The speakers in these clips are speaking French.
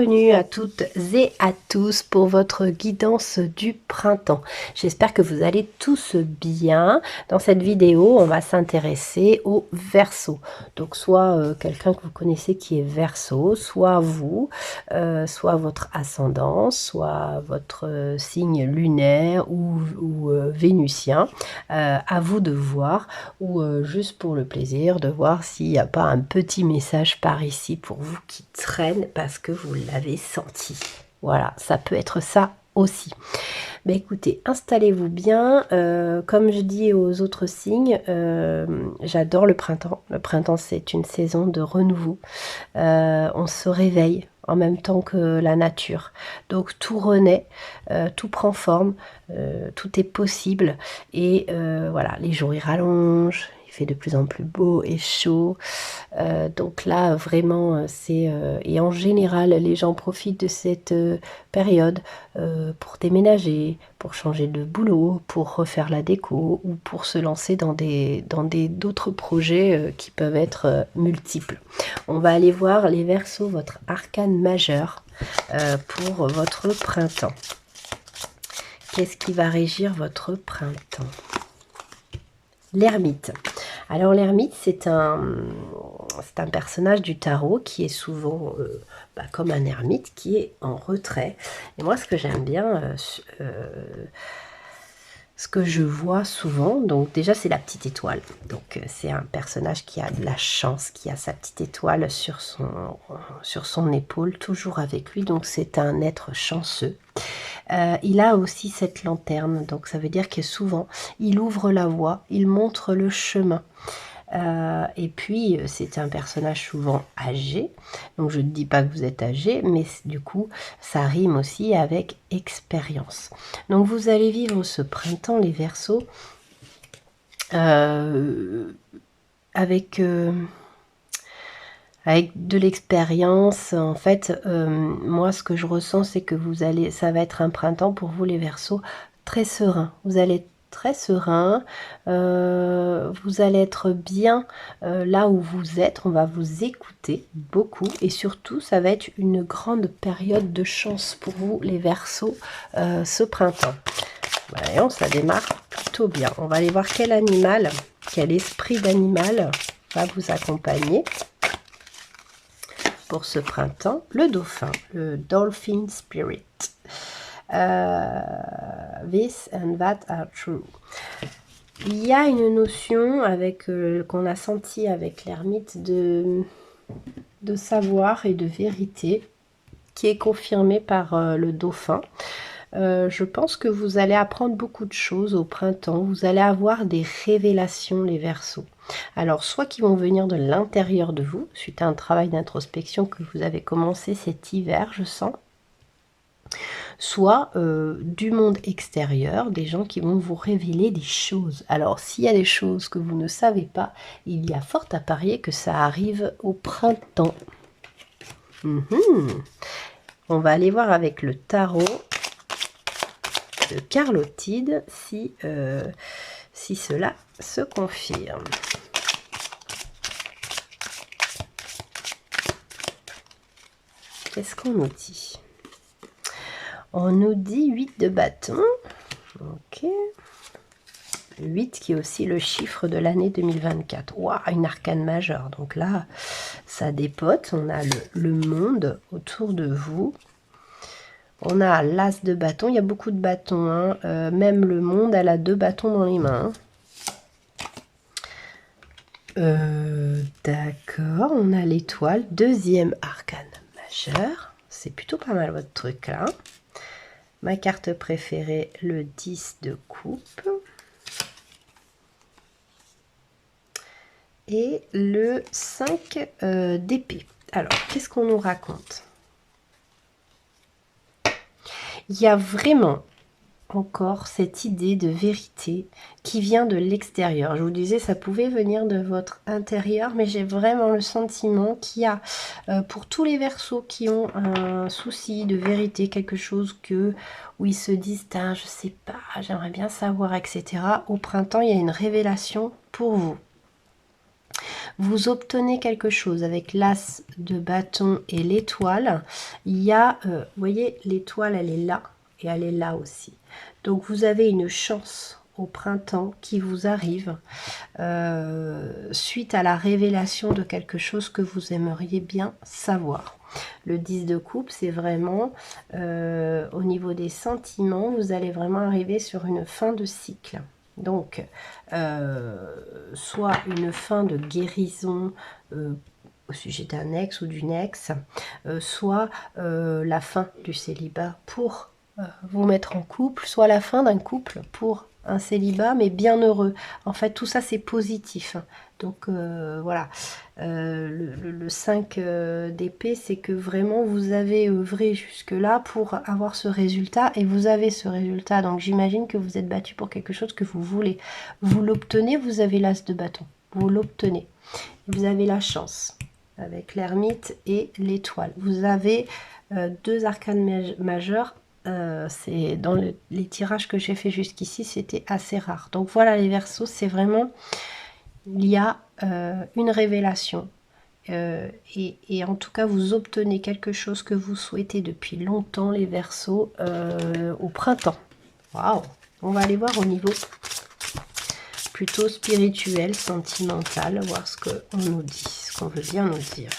bienvenue à toutes et à tous pour votre guidance du printemps. J'espère que vous allez tous bien. Dans cette vidéo, on va s'intéresser au Verseau. Donc soit quelqu'un que vous connaissez qui est Verseau, soit vous, soit votre ascendant, soit votre signe lunaire ou vénusien. À vous de voir, ou juste pour le plaisir de voir s'il n'y a pas un petit message par ici pour vous qui traîne parce que vous l'avez senti. Voilà, ça peut être ça aussi. Mais écoutez, installez-vous bien. Comme je dis aux autres signes, j'adore le printemps. Le printemps, c'est une saison de renouveau. On se réveille en même temps que la nature. Donc tout renaît, tout prend forme, tout est possible. Et voilà, les jours ils rallongent. Il fait de plus en plus beau et chaud. Donc là, vraiment, c'est... et en général, les gens profitent de cette période pour déménager, pour changer de boulot, pour refaire la déco ou pour se lancer dans d'autres projets qui peuvent être multiples. On va aller voir les Verseaux, votre arcane majeur pour votre printemps. Qu'est-ce qui va régir votre printemps? L'ermite. Alors l'ermite, c'est un personnage du tarot qui est souvent comme un ermite qui est en retrait. Et moi, ce que j'aime bien, ce que je vois souvent, donc déjà c'est la petite étoile. Donc c'est un personnage qui a de la chance, qui a sa petite étoile sur son épaule, toujours avec lui. Donc c'est un être chanceux. Il a aussi cette lanterne, donc ça veut dire que souvent il ouvre la voie, il montre le chemin. Et puis c'est un personnage souvent âgé, donc je ne dis pas que vous êtes âgé, mais du coup ça rime aussi avec expérience. Donc vous allez vivre ce printemps les Verseaux avec de l'expérience. En fait, moi ce que je ressens, c'est que ça va être un printemps pour vous les Verseaux très serein. Vous allez être très serein, vous allez être bien là où vous êtes, on va vous écouter beaucoup et surtout ça va être une grande période de chance pour vous les Verseaux ce printemps. Voyons, ça démarre plutôt bien. On va aller voir quel animal, quel esprit d'animal va vous accompagner pour ce printemps. Le dauphin, le dolphin spirit. This and that are true. Il y a une notion avec qu'on a senti avec l'ermite de savoir et de vérité qui est confirmée par le dauphin. Je pense que vous allez apprendre beaucoup de choses au printemps. Vous allez avoir des révélations les Verseaux. Alors soit qui vont venir de l'intérieur de vous suite à un travail d'introspection que vous avez commencé cet hiver, je sens, soit du monde extérieur, des gens qui vont vous révéler des choses. Alors s'il y a des choses que vous ne savez pas, il y a fort à parier que ça arrive au printemps. On va aller voir avec le tarot de Carlotide si cela se confirme. Qu'est-ce qu'on nous dit? On nous dit 8 de bâton. Ok. 8 qui est aussi le chiffre de l'année 2024. Waouh, une arcane majeure. Donc là, ça dépote. On a le monde autour de vous. On a l'as de bâton. Il y a beaucoup de bâtons. Hein. Même le monde, elle a 2 bâtons dans les mains. D'accord. On a l'étoile. Deuxième arcane majeure. C'est plutôt pas mal votre truc là. Ma carte préférée, le 10 de coupe. Et le 5 d'épée. Alors, qu'est-ce qu'on nous raconte? Il y a vraiment encore cette idée de vérité qui vient de l'extérieur. Je vous disais, ça pouvait venir de votre intérieur, mais j'ai vraiment le sentiment qu'il y a, pour tous les Verseaux qui ont un souci de vérité, quelque chose où ils se disent, ah, je sais pas, j'aimerais bien savoir, etc. Au printemps, il y a une révélation pour vous. vous obtenez quelque chose avec l'as de bâton et l'étoile. Il y a, vous voyez, l'étoile, elle est là et elle est là aussi. Donc, vous avez une chance au printemps qui vous arrive suite à la révélation de quelque chose que vous aimeriez bien savoir. Le 10 de coupe, c'est vraiment au niveau des sentiments, vous allez vraiment arriver sur une fin de cycle. Donc, soit une fin de guérison au sujet d'un ex ou d'une ex, soit la fin du célibat pour vous mettre en couple, soit la fin d'un couple pour un célibat, mais bien heureux. En fait, tout ça, c'est positif. Donc, voilà. Le 5 d'épée, c'est que vraiment, vous avez œuvré jusque-là pour avoir ce résultat, et vous avez ce résultat. Donc, j'imagine que vous êtes battu pour quelque chose que vous voulez. Vous l'obtenez, vous avez l'as de bâton. Vous l'obtenez. Vous avez la chance avec l'ermite et l'étoile. Vous avez deux arcanes majeurs. C'est dans les tirages que j'ai fait jusqu'ici, c'était assez rare. Donc voilà les Verseaux, c'est vraiment, il y a une révélation. Et en tout cas, vous obtenez quelque chose que vous souhaitez depuis longtemps, les Verseaux, au printemps. Waouh! On va aller voir au niveau plutôt spirituel, sentimental, voir ce qu'on nous dit, ce qu'on veut bien nous dire,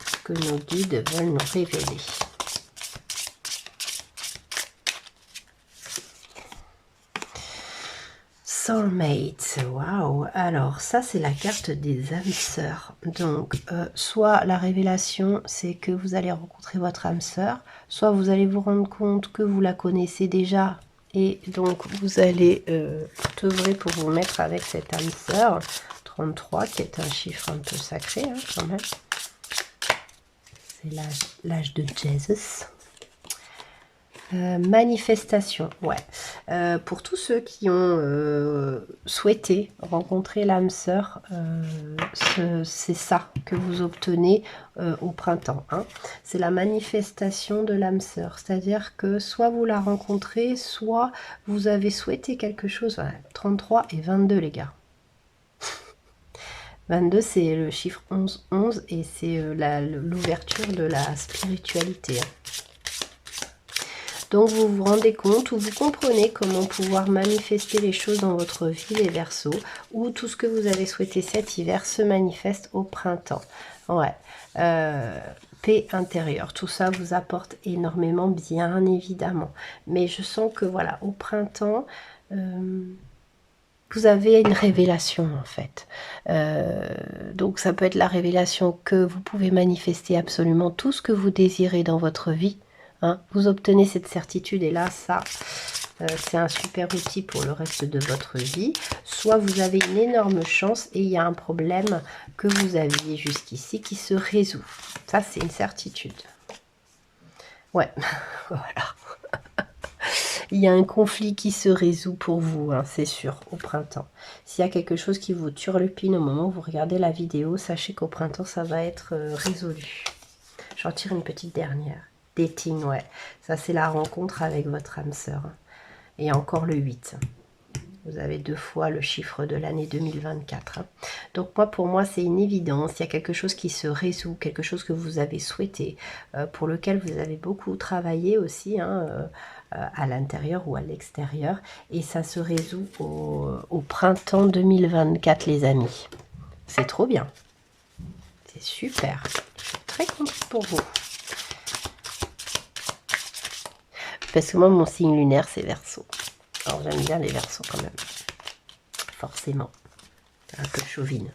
ce que nos guides veulent nous révéler. Soulmate, waouh! Alors ça c'est la carte des âmes sœurs. Donc soit la révélation c'est que vous allez rencontrer votre âme sœur, soit vous allez vous rendre compte que vous la connaissez déjà et donc vous allez œuvrer pour vous mettre avec cette âme sœur. 33 qui est un chiffre un peu sacré hein, quand même. C'est l'âge de Jésus. Manifestation, ouais. Pour tous ceux qui ont souhaité rencontrer l'âme sœur, c'est ça que vous obtenez au printemps. Hein. C'est la manifestation de l'âme sœur. C'est-à-dire que soit vous la rencontrez, soit vous avez souhaité quelque chose. Ouais, 33 et 22 les gars. 22 c'est le chiffre 11 et c'est l'ouverture de la spiritualité. Hein. Donc vous vous rendez compte ou vous comprenez comment pouvoir manifester les choses dans votre vie, les Verseaux, ou tout ce que vous avez souhaité cet hiver se manifeste au printemps. Ouais. Paix intérieure, tout ça vous apporte énormément, bien évidemment. Mais je sens que voilà, au printemps, vous avez une révélation en fait. Donc ça peut être la révélation que vous pouvez manifester absolument tout ce que vous désirez dans votre vie. Hein, vous obtenez cette certitude et là, ça, c'est un super outil pour le reste de votre vie. Soit vous avez une énorme chance et il y a un problème que vous aviez jusqu'ici qui se résout. Ça, c'est une certitude. Ouais, voilà. Il y a un conflit qui se résout pour vous, hein, c'est sûr, au printemps. S'il y a quelque chose qui vous turlupine au moment où vous regardez la vidéo, sachez qu'au printemps, ça va être résolu. J'en tire une petite dernière. Dating, ouais. Ça, c'est la rencontre avec votre âme sœur. Et encore le 8. Vous avez 2 fois le chiffre de l'année 2024. Donc, pour moi, c'est une évidence. Il y a quelque chose qui se résout, quelque chose que vous avez souhaité, pour lequel vous avez beaucoup travaillé aussi, hein, à l'intérieur ou à l'extérieur. Et ça se résout au printemps 2024, les amis. C'est trop bien. C'est super. Je suis très contente pour vous. Parce que moi, mon signe lunaire, c'est Verseau. Alors, j'aime bien les Verseaux quand même. Forcément. Un peu chauvine.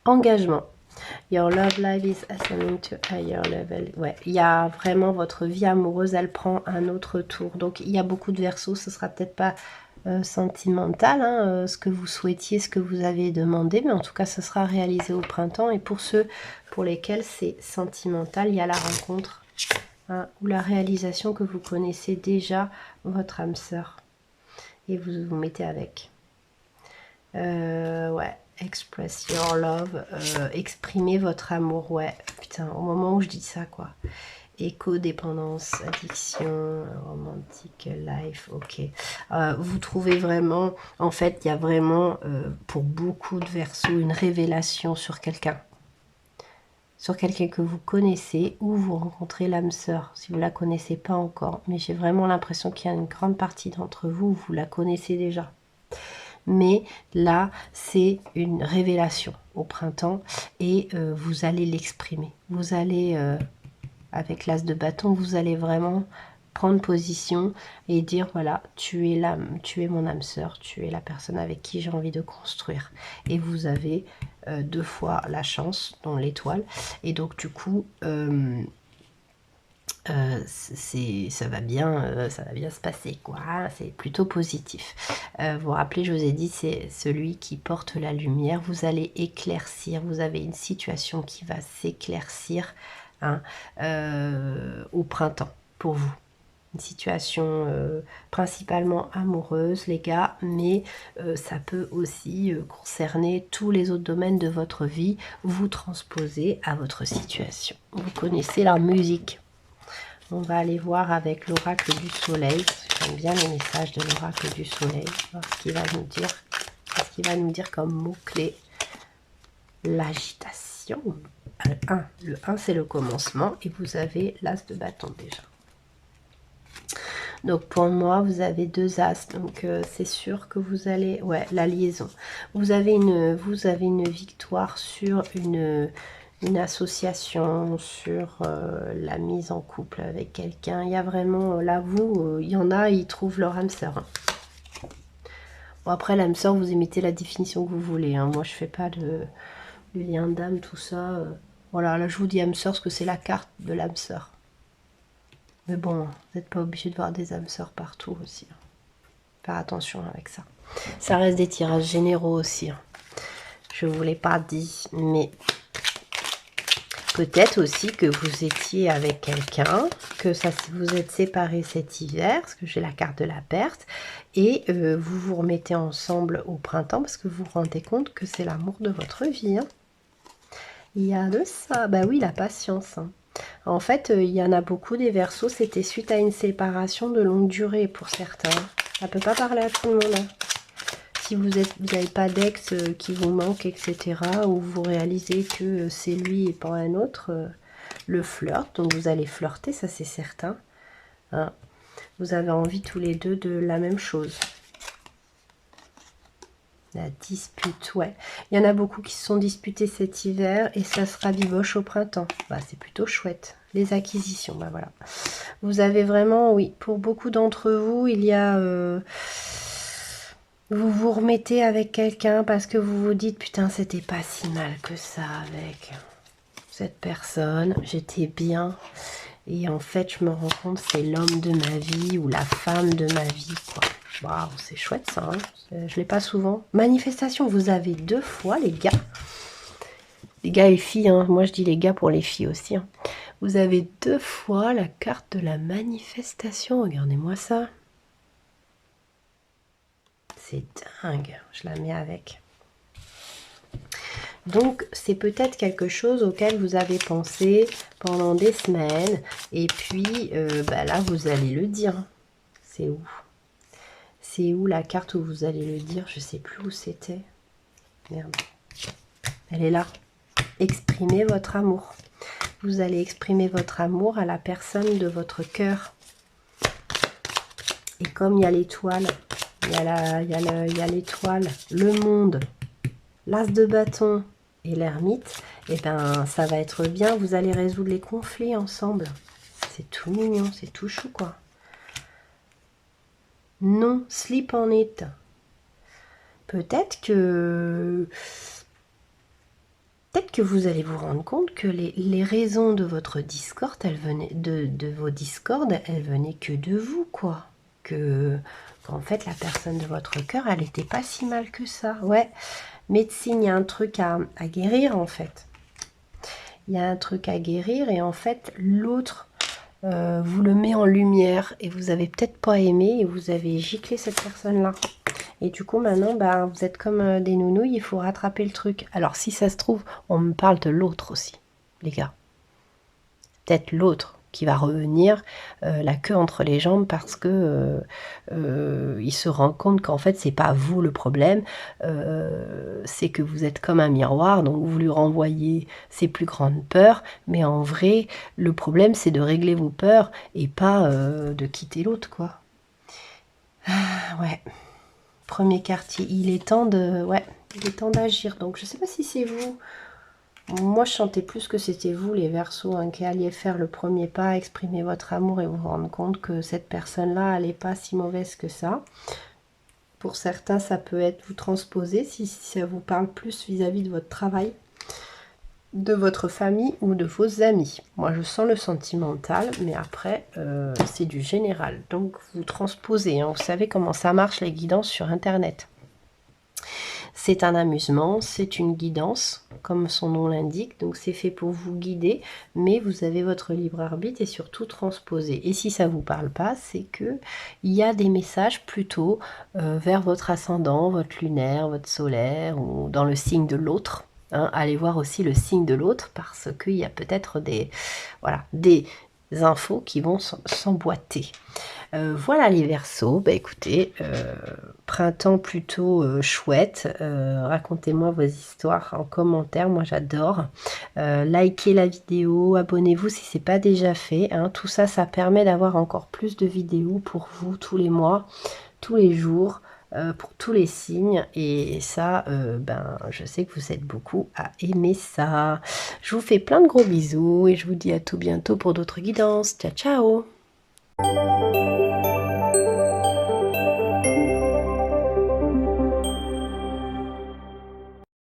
Engagement. Your love life is ascending to higher level. Ouais, il y a vraiment votre vie amoureuse, elle prend un autre tour. Donc, il y a beaucoup de Verseaux. Ce sera peut-être pas sentimental, hein, ce que vous souhaitiez, ce que vous avez demandé. Mais en tout cas, ce sera réalisé au printemps. Et pour ceux pour lesquels c'est sentimental, il y a la rencontre. Hein, ou la réalisation que vous connaissez déjà votre âme sœur et vous vous mettez avec. Ouais, express your love, exprimer votre amour. Ouais, putain, au moment où je dis ça, quoi. Éco-dépendance, addiction, romantique, life, ok. Vous trouvez vraiment, en fait, il y a vraiment, pour beaucoup de Verseaux, une révélation sur quelqu'un. Sur quelqu'un que vous connaissez ou vous rencontrez l'âme sœur, si vous ne la connaissez pas encore. Mais j'ai vraiment l'impression qu'il y a une grande partie d'entre vous où vous la connaissez déjà. Mais là, c'est une révélation au printemps et vous allez l'exprimer. Vous allez, avec l'as de bâton, vous allez vraiment prendre position et dire voilà, tu es l'âme, tu es mon âme sœur, tu es la personne avec qui j'ai envie de construire. Et vous avez 2 fois la chance, dont l'étoile. Et donc du coup, ça va bien se passer, quoi. C'est plutôt positif. Vous vous rappelez, je vous ai dit, c'est celui qui porte la lumière. Vous allez éclaircir. Vous avez une situation qui va s'éclaircir, hein, au printemps pour vous. Une situation principalement amoureuse, les gars, mais ça peut aussi concerner tous les autres domaines de votre vie. Vous transposez à votre situation. Vous connaissez la musique. On va aller voir avec l'oracle du soleil. J'aime bien les messages de l'oracle du soleil. Voir ce qu'il va nous dire. Qu'est-ce qu'il va nous dire comme mot-clé? L'agitation. Le 1, c'est le commencement. Et vous avez l'as de bâton déjà. Donc pour moi, vous avez 2 as. Donc c'est sûr que vous allez... Ouais, la liaison. Vous avez une victoire sur une association, sur la mise en couple avec quelqu'un. Il y a vraiment, là, il y en a, ils trouvent leur âme sœur. Hein. Bon, après, l'âme sœur, vous imitez la définition que vous voulez. Hein. Moi, je fais pas de lien d'âme, tout ça. Voilà, là, je vous dis âme sœur parce que c'est la carte de l'âme sœur. Mais bon, vous n'êtes pas obligé de voir des âmes sœurs partout aussi. Hein. Faire attention avec ça. Ça reste des tirages généraux aussi. Hein. Je ne vous l'ai pas dit, mais... Peut-être aussi que vous étiez avec quelqu'un, que vous êtes séparés cet hiver, parce que j'ai la carte de la perte, et vous vous remettez ensemble au printemps, parce que vous vous rendez compte que c'est l'amour de votre vie. Hein. Il y a de ça, bah oui, la patience. Hein. En fait, il y en a beaucoup des Verseaux, c'était suite à une séparation de longue durée pour certains. Ça ne peut pas parler à tout le monde. Hein. Si vous n'avez pas d'ex qui vous manque, etc., ou vous réalisez que c'est lui et pas un autre, le flirt, donc vous allez flirter, ça c'est certain. Hein. Vous avez envie tous les deux de la même chose. La dispute, ouais. Il y en a beaucoup qui se sont disputés cet hiver et ça se rabiboche au printemps. Bah, c'est plutôt chouette. Les acquisitions, bah voilà. Vous avez vraiment, oui, pour beaucoup d'entre vous, il y a... vous vous remettez avec quelqu'un parce que vous vous dites putain c'était pas si mal que ça avec cette personne, j'étais bien et en fait je me rends compte c'est l'homme de ma vie ou la femme de ma vie quoi. Waouh, c'est chouette ça, hein. Je l'ai pas souvent. Manifestation, vous avez 2 fois les gars et filles, hein. Moi je dis les gars pour les filles aussi. Hein. Vous avez 2 fois la carte de la manifestation, regardez-moi ça. C'est dingue, je la mets avec. Donc, c'est peut-être quelque chose auquel vous avez pensé pendant des semaines. Et puis, bah là, vous allez le dire. C'est où? C'est où la carte où vous allez le dire? Je ne sais plus où c'était. Merde. Elle est là. Exprimez votre amour. Vous allez exprimer votre amour à la personne de votre cœur. Et comme il y a l'étoile... Il y a l'étoile, le monde, l'as de bâton et l'ermite. Et ben ça va être bien. Vous allez résoudre les conflits ensemble. C'est tout mignon, c'est tout chou quoi. Non, sleep on it. Peut-être que vous allez vous rendre compte que les raisons de votre discorde, elles venaient de vos discordes, elles venaient que de vous quoi. Qu'en fait la personne de votre cœur elle n'était pas si mal que ça. Ouais, médecine, il y a un truc à guérir en fait. Il y a un truc à guérir et en fait l'autre vous le met en lumière et vous avez peut-être pas aimé et vous avez giclé cette personne là. Et du coup maintenant bah, vous êtes comme des nounouilles, il faut rattraper le truc. Alors si ça se trouve on me parle de l'autre aussi les gars. Peut-être l'autre qui va revenir la queue entre les jambes parce que il se rend compte qu'en fait c'est pas vous le problème, c'est que vous êtes comme un miroir, donc vous lui renvoyez ses plus grandes peurs, mais en vrai le problème c'est de régler vos peurs et pas de quitter l'autre, quoi. Ah ouais, premier quartier, il est temps de, ouais, il est temps d'agir. Donc je sais pas si c'est vous. Moi, je sentais plus que c'était vous, les Verseaux, hein, qui alliez faire le premier pas, exprimer votre amour et vous rendre compte que cette personne-là, elle n'est pas si mauvaise que ça. Pour certains, ça peut être vous transposer, si ça vous parle plus vis-à-vis de votre travail, de votre famille ou de vos amis. Moi, je sens le sentimental, mais après, c'est du général. Donc, vous transposez, hein, vous savez comment ça marche, les guidances sur Internet. C'est un amusement, c'est une guidance, comme son nom l'indique, donc c'est fait pour vous guider, mais vous avez votre libre arbitre et surtout transposer. Et si ça ne vous parle pas, c'est que il y a des messages plutôt vers votre ascendant, votre lunaire, votre solaire, ou dans le signe de l'autre. Hein. Allez voir aussi le signe de l'autre, parce qu'il y a peut-être des, voilà, des infos qui vont s'emboîter. Voilà les Verseaux, bah écoutez, printemps plutôt chouette, racontez-moi vos histoires en commentaire, moi j'adore. Likez la vidéo, abonnez-vous si ce n'est pas déjà fait, hein. Tout ça, ça permet d'avoir encore plus de vidéos pour vous tous les mois, tous les jours, pour tous les signes, et ça, ben, je sais que vous êtes beaucoup à aimer ça. Je vous fais plein de gros bisous et je vous dis à tout bientôt pour d'autres guidances. Ciao, ciao!